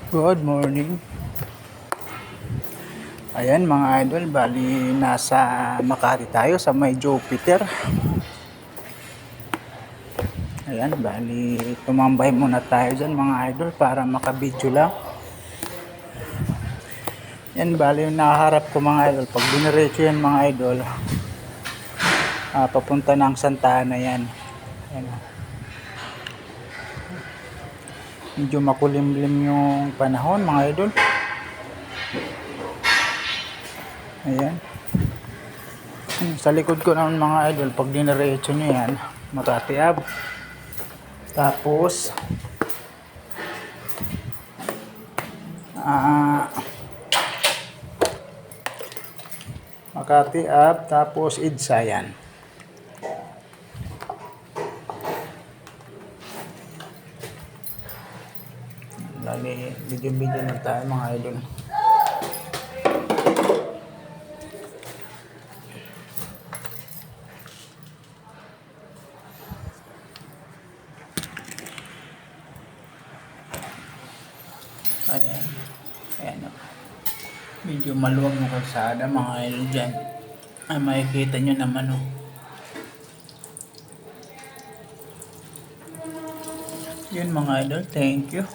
Good morning. Ayan mga idol, bali nasa Makati tayo sa may Jupiter. Ayan, bali tumambay muna tayo dyan mga idol para makabidyo lang. Yan, bali yung nakaharap ko mga idol. Pag diniretso yan mga idol, papunta ng Santa Ana yan. Ayan. Medyo makulimlim yung panahon mga idol. Ayan. Sa likod ko naman mga idol, pag diniretso nyo yan, Makati Ave. Tapos Makati Ave, tapos EDSA yan. Lagi video na tayo mga idol. Ayan. Ayan o. Medyo maluwag na kalsada mga idol dyan. Ay makikita nyo naman o. Yun mga idol. Thank you.